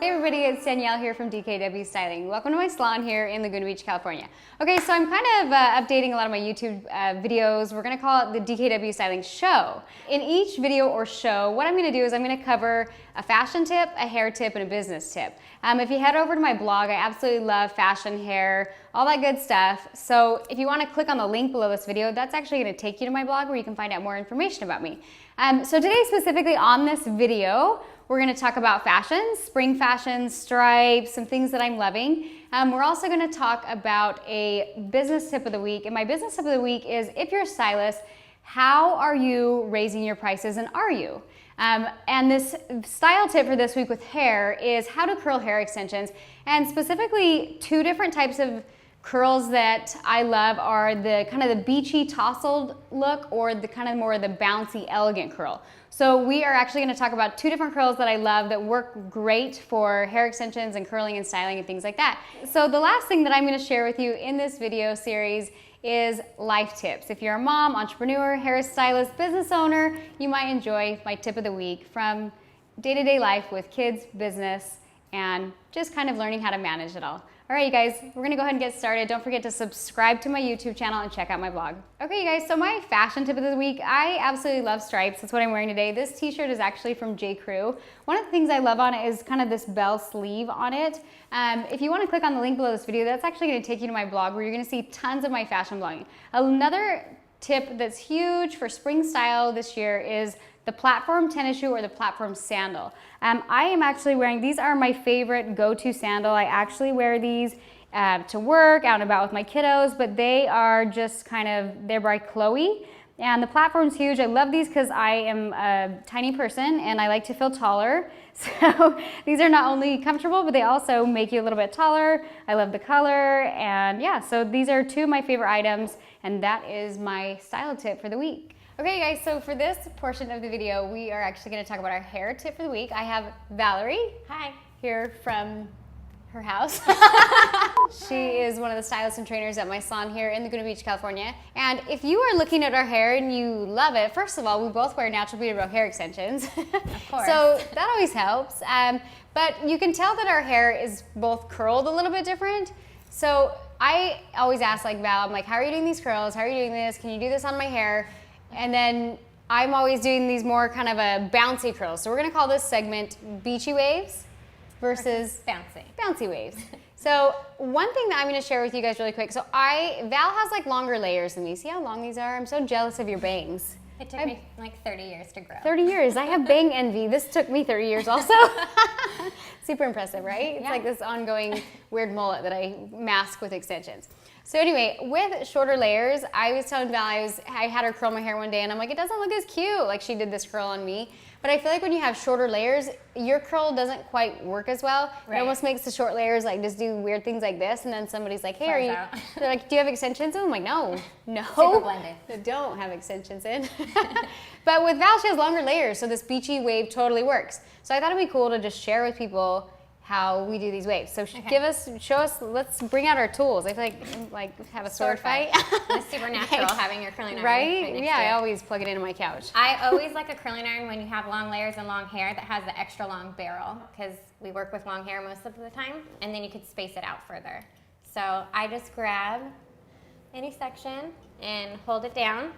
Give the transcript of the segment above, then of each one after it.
Hey everybody, it's Danielle here from DKWstyling. Welcome to my salon here in Laguna Beach, California. Okay, so I'm kind of updating a lot of my YouTube videos. We're gonna call it the DKWstyling show. In each video or show, what I'm gonna do is I'm gonna cover a fashion tip, a hair tip, and a business tip. If you head over to my blog, I absolutely love fashion, hair, all that good stuff. So if you wanna click on the link below this video, that's actually gonna take you to my blog where you can find out more information about me. So today, specifically on this video, we're gonna talk about fashion, spring fashion, stripes, some things that I'm loving. We're also gonna talk about a business tip of the week. And my business tip of the week is, if you're a stylist, how are you raising your prices, and are you? And this style tip for this week with hair is how to curl hair extensions. And specifically, two different types of curls that I love are the kind of the beachy tousled look, or the kind of more the bouncy elegant curl. So we are actually going to talk about two different curls that I love that work great for hair extensions and curling and styling and things like that. So the last thing that I'm going to share with you in this video series is life tips. If you're a mom, entrepreneur, hairstylist, business owner, you might enjoy my tip of the week from day-to-day life with kids, business, and just kind of learning how to manage it all. All right, you guys, we're gonna go ahead and get started. Don't forget to subscribe to my YouTube channel and check out my blog. Okay, you guys, so my fashion tip of the week, I absolutely love stripes. That's what I'm wearing today. This t-shirt is actually from J. Crew. One of the things I love on it is kind of this bell sleeve on it. If you wanna click on the link below this video, that's actually gonna take you to my blog where you're gonna see tons of my fashion blogging. Another tip that's huge for spring style this year is the platform tennis shoe or the platform sandal. I am actually wearing, these are my favorite go-to sandal. I actually wear these to work, out and about with my kiddos, but they are just kind of, they're by Chloe. And the platform's huge. I love these because I am a tiny person and I like to feel taller. So these are not only comfortable, but they also make you a little bit taller. I love the color, and yeah, so these are two of my favorite items, and that is my style tip for the week. Okay guys, so for this portion of the video, we are actually gonna talk about our hair tip for the week. I have Valerie. Hi. Here from her house. She is one of the stylists and trainers at my salon here in Laguna Beach, California. And if you are looking at our hair and you love it, first of all, we both wear Natural Beauty Row hair extensions. Of course. So that always helps. But you can tell that our hair is both curled a little bit different. So I always ask like Val, I'm like, how are you doing these curls? How are you doing this? Can you do this on my hair? And then I'm always doing these more kind of a bouncy curls. So we're gonna call this segment Beachy Waves versus bouncy waves. So one thing that I'm gonna share with you guys really quick. So Val has like longer layers than me. See how long these are? I'm so jealous of your bangs. It took me like 30 years to grow. 30 years, I have bang envy. This took me 30 years also. Super impressive, right? It's like this ongoing weird mullet that I mask with extensions. So anyway, with shorter layers, I was telling Val, I had her curl my hair one day and I'm like, it doesn't look as cute. Like she did this curl on me. But I feel like when you have shorter layers, your curl doesn't quite work as well. Right. It almost makes the short layers like just do weird things like this, and then somebody's like, hey, they're like, do you have extensions in? I'm like, no. Super blended. I don't have extensions in. But with Val, she has longer layers, so this beachy wave totally works. So I thought it'd be cool to just share with people how we do these waves. So show us, let's bring out our tools. I feel like have a sword fight. It's super natural having your curling iron. Right? Yeah, I always plug it into my couch. I always like a curling iron when you have long layers and long hair that has the extra long barrel, because we work with long hair most of the time, and then you could space it out further. So I just grab any section and hold it down,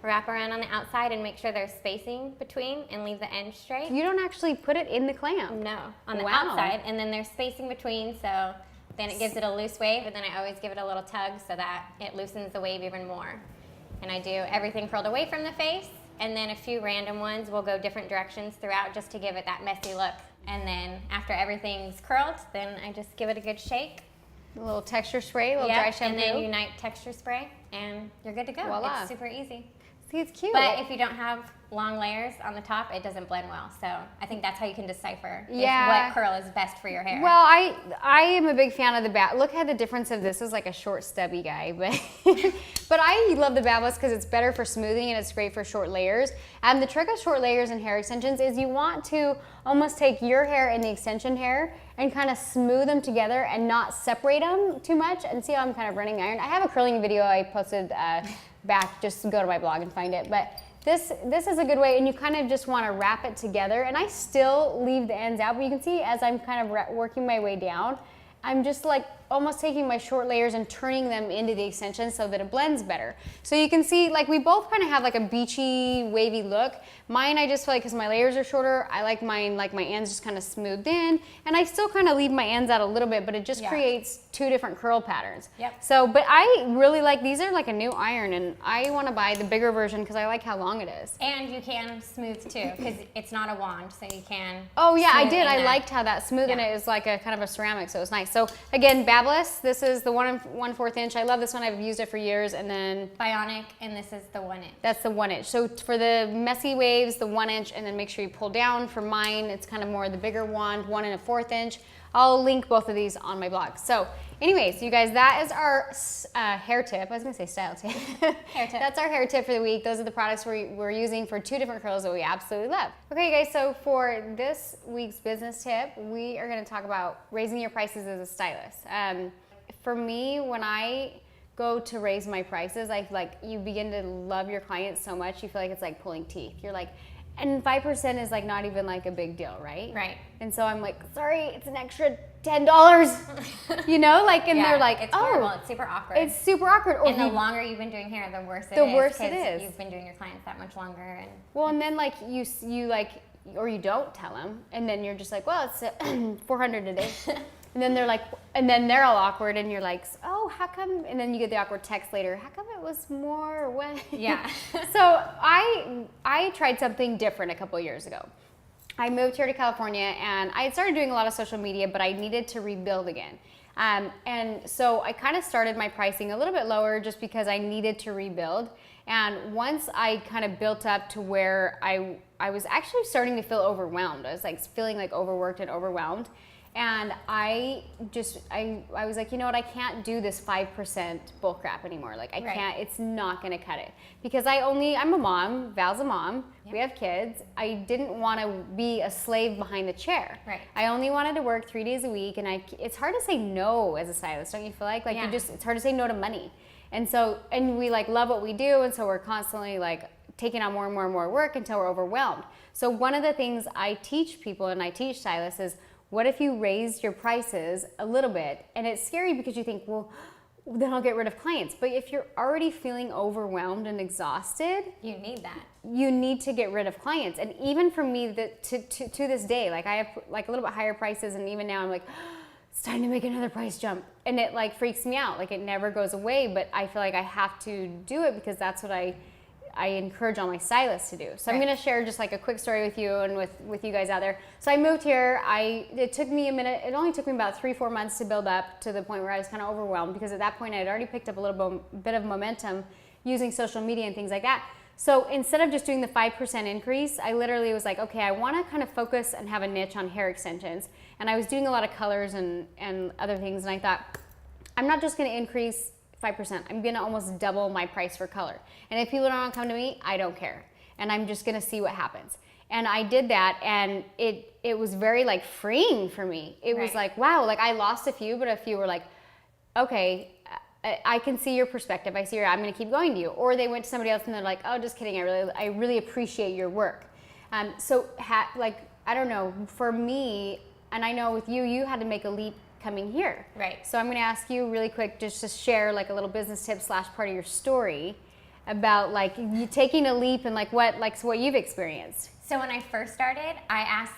wrap around on the outside and make sure there's spacing between, and leave the end straight. You don't actually put it in the clamp? No, on the outside, and then there's spacing between, so then it gives it a loose wave, and then I always give it a little tug so that it loosens the wave even more. And I do everything curled away from the face, and then a few random ones will go different directions throughout just to give it that messy look. And then after everything's curled, then I just give it a good shake. A little texture spray, a little dry shampoo. And then Unite texture spray, and you're good to go. Voila. It's super easy. See, it's cute. But if you don't have long layers on the top, it doesn't blend well. So I think that's how you can decipher what curl is best for your hair. Well, I am a big fan of the bat. Look at the difference of this is like a short stubby guy, but but I love the batless because it's better for smoothing and it's great for short layers. And the trick of short layers and hair extensions is you want to almost take your hair and the extension hair and kind of smooth them together and not separate them too much. And see how I'm kind of running iron. I have a curling video I posted back, just go to my blog and find it. But this is a good way, and you kind of just want to wrap it together, and I still leave the ends out, but you can see as I'm kind of working my way down, I'm just like almost taking my short layers and turning them into the extensions so that it blends better. So you can see like we both kind of have like a beachy, wavy look. Mine, I just feel like because my layers are shorter, I like mine, like my ends just kind of smoothed in, and I still kind of leave my ends out a little bit, but it just creates two different curl patterns. Yep. So, but I really like, these are like a new iron, and I want to buy the bigger version because I like how long it is. And you can smooth too, because it's not a wand, so you can. Oh yeah, I did. I liked how that smooth in it is like a kind of a ceramic, so it's nice. So again, Babless, this is the 1/4 inch. I love this one. I've used it for years. And then Bionic, and this is the 1 inch. That's the 1 inch. So for the messy waves, the 1 inch, and then make sure you pull down. For mine, it's kind of more the bigger wand, 1 1/4 inch. I'll link both of these on my blog. So anyways, you guys, that is our hair tip. I was gonna say style tip. Hair tip. That's our hair tip for the week. Those are the products we're using for 2 different curls that we absolutely love. Okay guys, so for this week's business tip, we are gonna talk about raising your prices as a stylist. For me, when I go to raise my prices, I feel like you begin to love your clients so much, you feel like it's like pulling teeth. You're like, and 5% is like not even like a big deal, right? Right. And so I'm like, sorry, it's an extra $10, you know, like, and they're like, it's oh, horrible. It's super awkward. It's super awkward. Or and the longer you've been doing hair, the worse it is. The worse it is. You've been doing your clients that much longer. And well, and then like you like, or you don't tell them, and then you're just like, well, it's 400 a day. And then they're like, and then they're all awkward, and you're like, oh, how come? And then you get the awkward text later, how come it was more? What? Yeah. So I tried something different a couple years ago. I moved here to California, and I had started doing a lot of social media, but I needed to rebuild again. And so I kind of started my pricing a little bit lower just because I needed to rebuild. And once I kind of built up to where I was actually starting to feel overwhelmed. I was like feeling like overworked and overwhelmed. And I was like, you know what, I can't do this 5% bull crap anymore. Like I can't, it's not gonna cut it. Because I'm a mom, Val's a mom, we have kids. I didn't wanna be a slave behind the chair. Right. I only wanted to work 3 days a week, and it's hard to say no as a stylist, don't you feel like? Like it's hard to say no to money. And so, and we like love what we do, and so we're constantly like taking on more and more and more work until we're overwhelmed. So one of the things I teach people, and I teach stylists, is what if you raised your prices a little bit? And it's scary because you think, well, then I'll get rid of clients. But if you're already feeling overwhelmed and exhausted, you need that. You need to get rid of clients. And even for me, to this day, like I have like a little bit higher prices, and even now I'm like, it's time to make another price jump. And it like freaks me out. Like it never goes away, but I feel like I have to do it because that's what I encourage all my stylists to do. So I'm gonna share just like a quick story with you and with you guys out there. So I moved here, it took me a minute, it only took me about 3-4 months to build up to the point where I was kind of overwhelmed, because at that point I had already picked up a little bit of momentum using social media and things like that. So instead of just doing the 5% increase, I literally was like, okay, I wanna kind of focus and have a niche on hair extensions. And I was doing a lot of colors and other things, and I thought, I'm not just gonna increase 5%. I'm gonna almost double my price for color. And if people don't want to come to me, I don't care. And I'm just gonna see what happens. And I did that, and it was very like freeing for me. It was like, wow, like I lost a few, but a few were like, okay, I can see your perspective. I see I'm gonna keep going to you. Or they went to somebody else and they're like, oh, just kidding. I really appreciate your work. Like, I don't know, for me, and I know with you, you had to make a leap coming here. Right. So I'm going to ask you really quick just to share like a little business tip / part of your story about like you taking a leap and like what you've experienced. So when I first started, I asked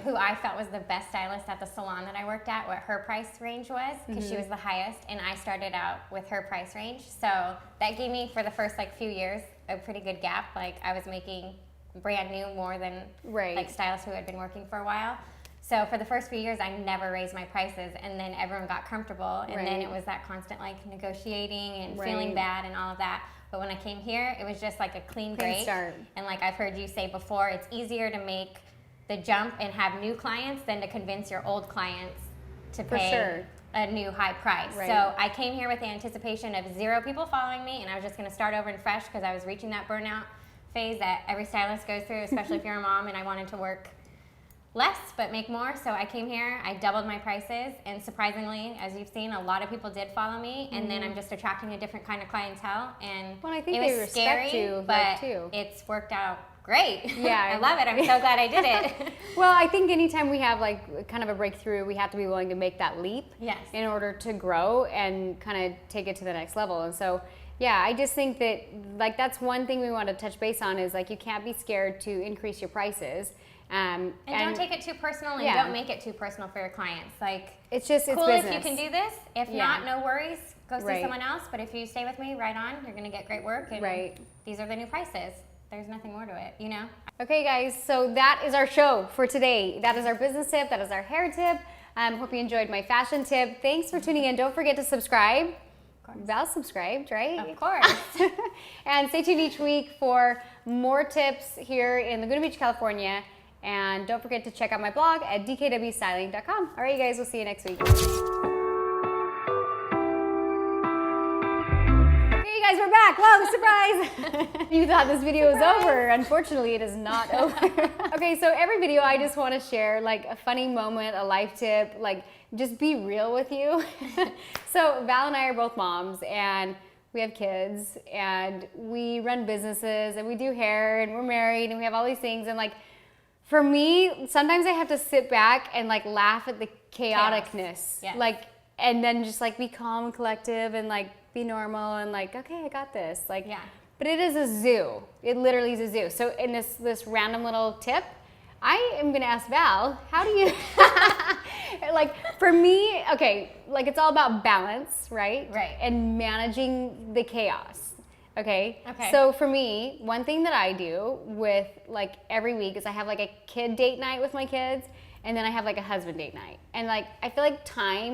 who I felt was the best stylist at the salon that I worked at what her price range was, because she was the highest, and I started out with her price range. So that gave me, for the first like few years, a pretty good gap. Like I was making brand new more than like stylists who had been working for a while. So for the first few years, I never raised my prices, and then everyone got comfortable, and then it was that constant like negotiating and feeling bad and all of that. But when I came here, it was just like a clean break. Start. And like I've heard you say before, it's easier to make the jump and have new clients than to convince your old clients to pay a new high price. Right. So I came here with the anticipation of 0 people following me, and I was just going to start over and fresh, because I was reaching that burnout phase that every stylist goes through, especially if you're a mom. And I wanted to work less but make more. So I came here, I doubled my prices, and surprisingly, as you've seen, a lot of people did follow me, and then I'm just attracting a different kind of clientele. And Well, I think it they was respect scary, you, but like, too. it's worked out great. Yeah. I love it. I'm so glad I did it. Well, I think anytime we have like kind of a breakthrough, we have to be willing to make that leap Yes. in order to grow and kind of take it to the next level. And so, yeah, I just think that like that's one thing we want to touch base on is like you can't be scared to increase your prices. And don't take it too personal, and don't make it too personal for your clients. Like, it's just cool business. if you can do this. If not, no worries. Go see Right. someone else. But if you stay with me, right on. You're going to get great work. And Right. these are the new prices. There's nothing more to it, you know? Okay, guys, so that is our show for today. That is our business tip. That is our hair tip. Hope you enjoyed my fashion tip. Thanks for tuning in. Don't forget to subscribe. Val subscribed, right? Of course. And stay tuned each week for more tips here in Laguna Beach, California. And don't forget to check out my blog at DKWstyling.com. All right, you guys, we'll see you next week. Okay, you guys, we're back. Wow, surprise! You thought this video was over. Unfortunately, it is not over. Okay, so every video I just want to share like a funny moment, a life tip, like just be real with you. So Val and I are both moms, and we have kids, and we run businesses, and we do hair, and we're married, and we have all these things, and like for me, sometimes I have to sit back and like laugh at the chaoticness, Yes. like, and then just like be calm and collective and like be normal and like, okay, I got this. Like, Yeah. But it is a zoo. It literally is a zoo. So in this random little tip, I am gonna ask Val, how do you, like for me, okay, like it's all about balance, right? Right. And managing the chaos. Okay. Okay. So for me, one thing that I do with like every week is I have like a kid date night with my kids, and then I have like a husband date night. And like I feel like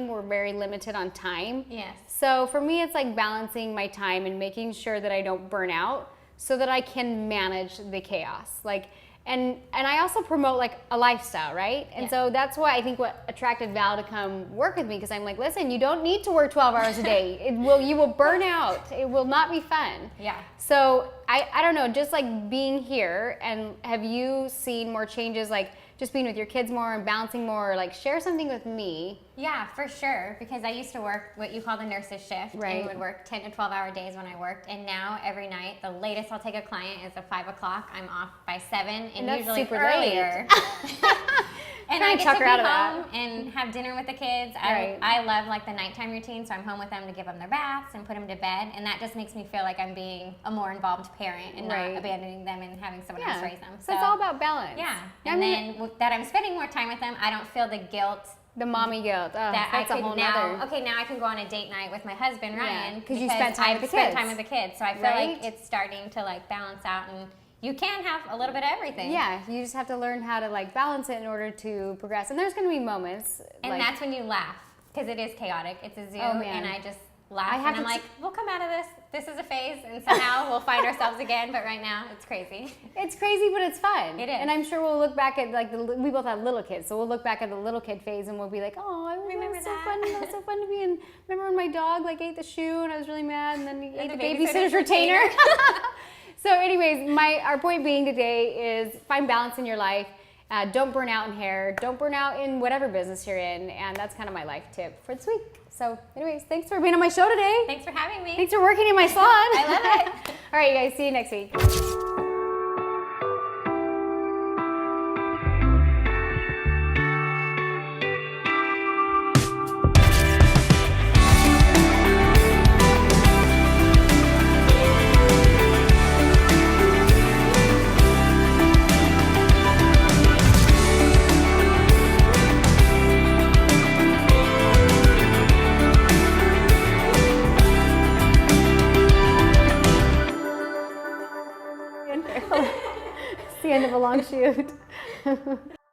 we're very limited on time. Yes. So for me, it's like balancing my time and making sure that I don't burn out so that I can manage the chaos. Like, and I also promote like a lifestyle, right? And Yeah. so that's why I think what attracted Val to come work with me, because I'm like, listen, you don't need to work 12 hours a day. You will burn out. It will not be fun. Yeah. So I don't know, just like being here, and have you seen more changes, like just being with your kids more and balancing more, or like share something with me? Yeah, for sure. Because I used to work what you call the nurse's shift, Right. and would work 10 to 12 hour days when I worked. And now every night, the latest I'll take a client is at 5 o'clock. I'm off by 7, and that's usually super earlier. And Trying I to get chuck to her be out of home that. and have dinner with the kids. Right. I love like the nighttime routine, so I'm home with them to give them their baths and put them to bed, and that just makes me feel like I'm being a more involved parent and Right. not abandoning them and having someone else raise them. So it's all about balance. Yeah, I and mean, then that I'm spending more time with them, I don't feel the guilt the mommy guilt. Oh, that that's I a could whole now. nother. Okay, now I can go on a date night with my husband Ryan Yeah, 'cause you spent time I've with the spent kids. time with the kids. So I feel Right? like it's starting to like balance out, and you can have a little bit of everything. Yeah, you just have to learn how to like balance it in order to progress. And there's going to be moments. And like, that's when you laugh, because it is chaotic. It's a zoo, Oh, man. and I just laugh, I have and I'm to like, we'll come out of this. This is a phase, and somehow we'll find ourselves again. But right now, it's crazy. it's crazy, but it's fun. It is. And I'm sure we'll look back at like we both have little kids, so we'll look back at the little kid phase and we'll be like, oh, I Remember was so that? fun. It was so fun to be in. Remember when my dog like ate the shoe and I was really mad, and then he ate the the babysitter's babysitter's retainer. So, anyways, our point being today is find balance in your life. Don't burn out in hair. Don't burn out in whatever business you're in, and that's kind of my life tip for this week. So, anyways, thanks for being on my show today. Thanks for having me. Thanks for working in my salon. I love it. All right, you guys. See you next week. It's the end of a long shoot.